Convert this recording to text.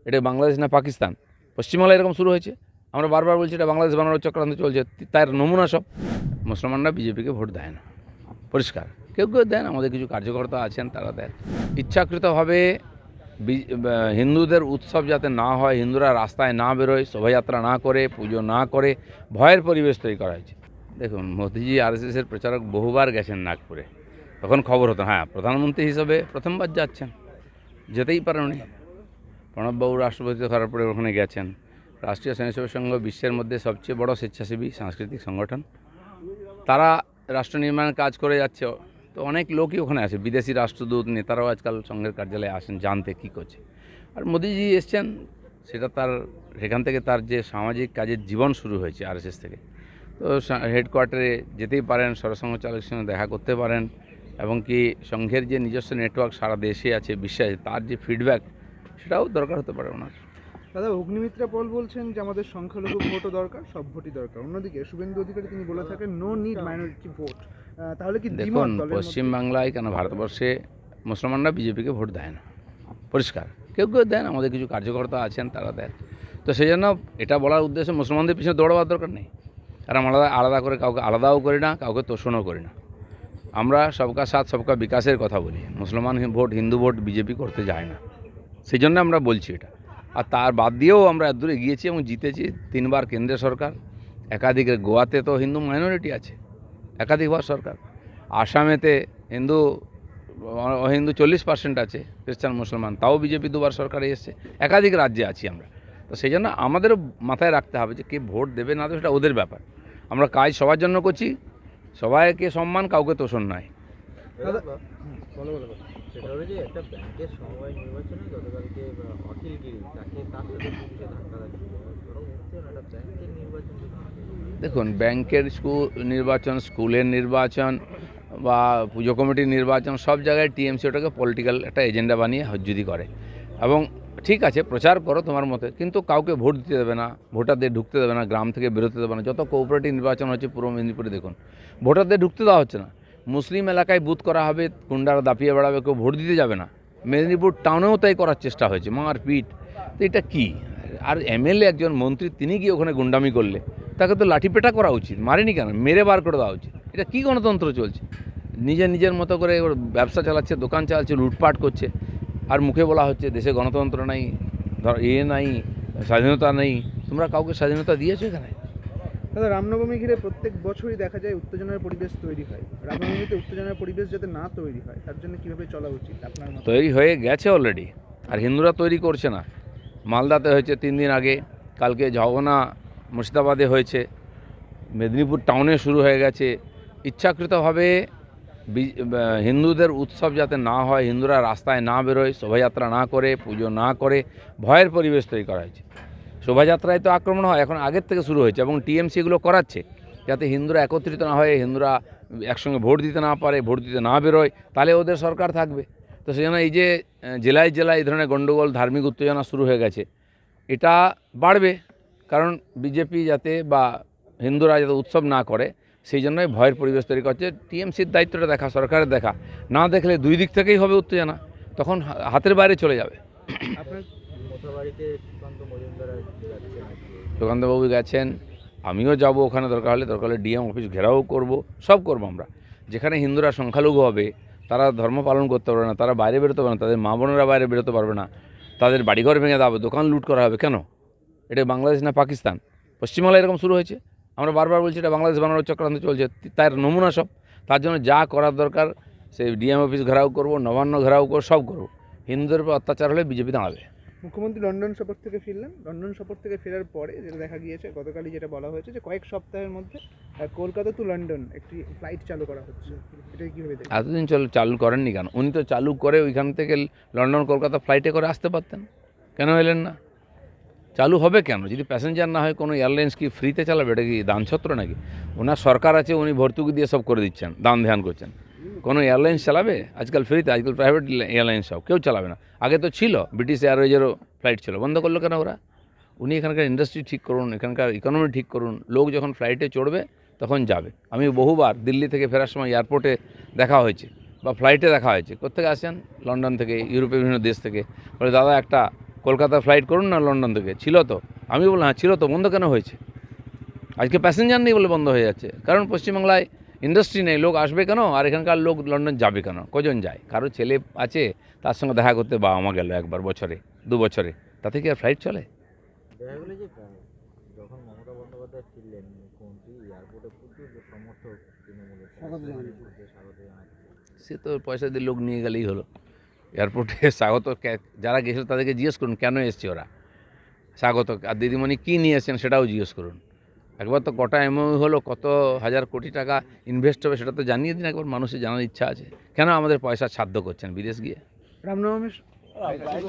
এটা বাংলাদেশ না পাকিস্তান। পশ্চিমবাংলায় এরকম শুরু হয়েছে, আমরা বারবার বলছি এটা বাংলাদেশ বানানোর চক্রান্ত চলছে, তার নমুনা সব। মুসলমানরা বিজেপিকে ভোট দেয় না, পরিষ্কার। কেউ কেউ দেন, আমাদের কিছু কার্যকর্তা আছেন তারা দেন। ইচ্ছাকৃতভাবে হিন্দুদের উৎসব যাতে না হয়, হিন্দুরা রাস্তায় না বেরোয়, শোভাযাত্রা না করে, পুজো না করে, ভয়ের পরিবেশ তৈরি করা হয়েছে। দেখুন, মোদিজি আরএসএসের প্রচারক বহুবার গেছেন নাগপুরে, তখন খবর হতো হ্যাঁ প্রধানমন্ত্রী হিসেবে প্রথমবার যাচ্ছেন, যেতেই পারেন উনি। প্রণববাবু রাষ্ট্রপতি করার পরে ওখানে গেছেন। রাষ্ট্রীয় স্বয়ংসেবক সংঘ বিশ্বের মধ্যে সবচেয়ে বড় স্বেচ্ছাসেবী সাংস্কৃতিক সংগঠন, তারা রাষ্ট্র নির্মাণের কাজ করে যাচ্ছে, তো অনেক লোকই ওখানে আসে, বিদেশি রাষ্ট্রদূত নেতারাও আজকাল সংঘের কার্যালয়ে আসেন জানতে কী করছে। আর মোদিজি এসছেন, সেটা তার সেখান থেকে তার যে সামাজিক কাজের জীবন শুরু হয়েছে আরএসএস থেকে, তো হেডকোয়ার্টারে যেতেই পারেন, সরসংঘ চালকের সঙ্গে দেখা করতে পারেন, এবং কি সংঘের যে নিজস্ব নেটওয়ার্ক সারা দেশে আছে, বিশ্বে আছে, তার যে ফিডব্যাক সেটাও দরকার হতে পারে ওনার। দাদা, অগ্নিমিত্রা পল বলছেন যে আমাদের সংখ্যালঘু ভোটও দরকার, সব ভোটই দরকার। অন্যদিকে শুভেন্দু অধিকারী তিনি বলে থাকেন নো নিড মাইনরিটি ভোট। তাহলে কি দেখুন, পশ্চিমবাংলায় কেন ভারতবর্ষে মুসলমানরা বিজেপিকে ভোট দেয় না, পরিষ্কার। কেউ কেউ দেন, আমাদের কিছু কার্যকর্তা আছেন তারা দেন। তো সেই জন্য এটা বলার উদ্দেশ্যে মুসলমানদের পিছনে দৌড়াবার দরকার নেই। আর আমরা আলাদা করে কাউকে আলাদাও করি না, কাউকে তোষণও করি না। আমরা সবকা সাথ সবকা বিকাশের কথা বলি। মুসলমান ভোট, হিন্দু ভোট বিজেপি করতে যায় না, সেই জন্য আমরা বলছি এটা। আর তার বাদ দিয়েও আমরা এত এগিয়েছি এবং জিতেছি 3বার কেন্দ্রের সরকার, একাধিক। গোয়াতে তো হিন্দু মাইনরিটি আছে, একাধিকবার সরকার। আসামেতে হিন্দু 40% আছে, খ্রিস্টান মুসলমান, তাও বিজেপি 2বার সরকারে এসছে। একাধিক রাজ্যে আছি আমরা, তো সেই জন্য আমাদেরও মাথায় রাখতে হবে যে কে ভোট দেবে না দেবে সেটা ওদের ব্যাপার। আমরা কাজ সবার জন্য করছি, সবাইকে সম্মান, কাউকে তোষণ নয়। সেটা হলো যে একটা ব্যাংকের সমবায় নির্বাচনে গতকালকে অখিলগিরি তাকে তার সাথে পুলিশে ধাক্কা লাগছে, একটা ব্যাংকের নির্বাচন। দেখুন, ব্যাংকের নির্বাচন, স্কুলের নির্বাচন বা পুজো কমিটির নির্বাচন, সব জায়গায় টিএমসি ওটাকে পলিটিক্যাল একটা এজেন্ডা বানিয়ে হজ্জুদি করে। এবং ঠিক আছে, প্রচার করো তোমার মতে, কিন্তু কাউকে ভোট দিতে দেবে না, ভোটারদের ঢুকতে দেবে না, গ্রাম থেকে বেরোতে দেবে না। যত কোঅপারেটিভ নির্বাচন হচ্ছে পূর্ব মেদিনীপুরে দেখুন, ভোটারদের ঢুকতে দেওয়া হচ্ছে না। মুসলিম এলাকায় বুথ করা হবে, গুন্ডারা দাপিয়ে বেড়াবে, কেউ ভোট দিতে যাবে না। মেদিনীপুর টাউনেও তাই করার চেষ্টা হয়েছে, মারপিট। তো এটা কী? আর এমএলএ একজন মন্ত্রী, তিনি গিয়ে ওখানে গুন্ডামি করলে তাকে তো লাঠিপেটা করা উচিত, মারেনি কেন, মেরে বার করে দেওয়া উচিত। এটা কী গণতন্ত্র চলছে? নিজের মতো করে ওর ব্যবসা চালাচ্ছে, দোকান চালাচ্ছে, লুটপাট করছে, আর মুখে বলা হচ্ছে দেশে গণতন্ত্র নাই, নাই, স্বাধীনতা নেই। তোমরা কাউকে স্বাধীনতা দিয়েছো এখানে? দাদা, রামনবমী ঘিরে প্রত্যেক বছরই দেখা যায় উত্তেজনার পরিবেশ তৈরি হয়। রামনবমীতে উত্তেজনার পরিবেশ যাতে না তৈরি হয়, তার জন্য কীভাবে চলা উচিত আপনার মতে? তৈরি হয়ে গেছে অলরেডি, আর হিন্দুরা তৈরি করছে না। মালদাতে হয়েছে 3 দিন আগে, কালকে ঝগনা মুর্শিদাবাদে হয়েছে, মেদিনীপুর টাউনে শুরু হয়ে গেছে। ইচ্ছাকৃতভাবে হিন্দুদের উৎসব যাতে না হয়, হিন্দুরা রাস্তায় না বেরোয়, শোভাযাত্রা না করে, পুজো না করে, ভয়ের পরিবেশ তৈরি করা হয়েছে। শোভাযাত্রায় তো আক্রমণ হয়, এখন আগের থেকে শুরু হয়েছে, এবং টিএমসি এগুলো করাচ্ছে যাতে হিন্দুরা একত্রিত না হয়ে, হিন্দুরা একসঙ্গে ভোট দিতে না পারে, ভোট দিতে না বেরোয়, তাহলে ওদের সরকার থাকবে। তো সেই জন্য এই যে জেলায় জেলায় এই ধরনের গণ্ডগোল, ধার্মিক উত্তেজনা শুরু হয়ে গেছে, এটা বাড়বে। কারণ বিজেপি যাতে বা হিন্দুরা যাতে উৎসব না করে, সেই জন্যই ভয়ের পরিবেশ তৈরি করছে। টিএমসির দায়িত্বটা দেখা, সরকারের দেখা। না দেখলে দুই দিক থেকেই হবে উত্তেজনা, তখন হাতের বাইরে চলে যাবে। আপনার মোথাবাড়িতে সুকান্ত মজুমদার যাচ্ছেন, সুকান্তবাবু গেছেন, আমিও যাব ওখানে, দরকার হলে ডিএম অফিস ঘেরাও করব, সব করব আমরা। যেখানে হিন্দুরা সংখ্যালঘু হবে, তারা ধর্ম পালন করতে পারবে না, তারা বাইরে বেরোতে পারবে না, তাদের মা বোনেরা বাইরে বেরোতে পারবে না, তাদের বাড়িঘর ভেঙে দেওয়া হবে, দোকান লুট করা হবে। কেন? এটা বাংলাদেশ না পাকিস্তান? পশ্চিমবাংলায় এরকম শুরু হয়েছে, আমরা বারবার বলছি এটা বাংলাদেশ বানানোর চক্রান্ত চলছে, তার নমুনা সব। তার জন্য যা করার দরকার, সেই ডিএম অফিস ঘেরাও করব, নবান্ন ঘেরাও করব, সব করব। হিন্দুদের উপর অত্যাচার হলে বিজেপি দাঁড়াবে। মুখ্যমন্ত্রী লন্ডন সফর থেকে ফিরলেন। লন্ডন সফর থেকে ফেরার পরে যেটা দেখা গিয়েছে, গতকালই যেটা বলা হয়েছে যে কয়েক সপ্তাহের মধ্যে কলকাতা টু লন্ডন একটি ফ্লাইট চালু করা হচ্ছে। এটা কীভাবে দেখেন? এতদিন চালু করেননি কেন? উনি তো চালু করে ওইখান থেকে লন্ডন কলকাতা ফ্লাইটে করে আসতে পারতেন, কেন এলেন না? চালু হবে কেন? যদি প্যাসেঞ্জার না হয়, কোনো এয়ারলাইন্স কি ফ্রিতে চালাবে? এটা কি দানছত্র নাকি? ওনার সরকার আছে, উনি ভর্তুকি দিয়ে সব করে দিচ্ছেন, দান ধ্যান করছেন। কোনো এয়ারলাইন্স চালাবে আজকাল ফ্রিতে? আজকাল প্রাইভেট এয়ারলাইন্স সব কেউ চালাবে না। আগে তো ছিল, ব্রিটিশ এয়ারওয়েজেরও ফ্লাইট ছিল, বন্ধ করলো কেন ওরা? উনি এখানকার ইন্ডাস্ট্রি ঠিক করুন, এখানকার ইকোনমি ঠিক করুন, লোক যখন ফ্লাইটে চড়বে তখন যাবে। আমি বহুবার দিল্লি থেকে ফেরার সময় এয়ারপোর্টে দেখা হয়েছে বা ফ্লাইটে দেখা হয়েছে। কোত্থেকে আসেন? লন্ডন থেকে, ইউরোপের বিভিন্ন দেশ থেকে। বলে দাদা একটা কলকাতা ফ্লাইট করুন না লন্ডন থেকে, ছিল তো। আমি বললাম হ্যাঁ ছিল তো, বন্ধ কেন হয়েছে? আজকে প্যাসেঞ্জার নেই বলে বন্ধ হয়ে যাচ্ছে, কারণ পশ্চিমবাংলায় ইন্ডাস্ট্রি নেই, লোক আসবে কেন? আর এখানকার লোক লন্ডন যাবে কেন? কজন যায়? কারো ছেলে আছে, তার সঙ্গে দেখা করতে বাবা মা গেল একবার বছরে, 2 বছরে, তাতে কি আর ফ্লাইট চলে? দেখা গেলো যে যখন মমতা বন্দ্যোপাধ্যায় ফিরলেন মুখ্যমন্ত্রী, এয়ারপোর্টে প্রচুর সমর্থক তৃণমূলের স্বাগত জানাচ্ছে। সে তো পয়সা দিয়ে লোক নিয়ে গেলেই হলো। এয়ারপোর্টে স্বাগত যারা গেছিল তাদেরকে জিজ্ঞেস করুন কেন এসছে ওরা স্বাগত, আর দিদিমণি কী নিয়ে এসছেন সেটাও জিজ্ঞেস করুন। একবার তো কটা এমওইউ হলো, কত হাজার কোটি টাকা ইনভেস্ট হবে সেটা তো জানিয়ে দিন একবার, মানুষের জানার ইচ্ছা আছে। কেন আমাদের পয়সা ছাদ্য করছেন বিদেশ গিয়ে? রামনবমীর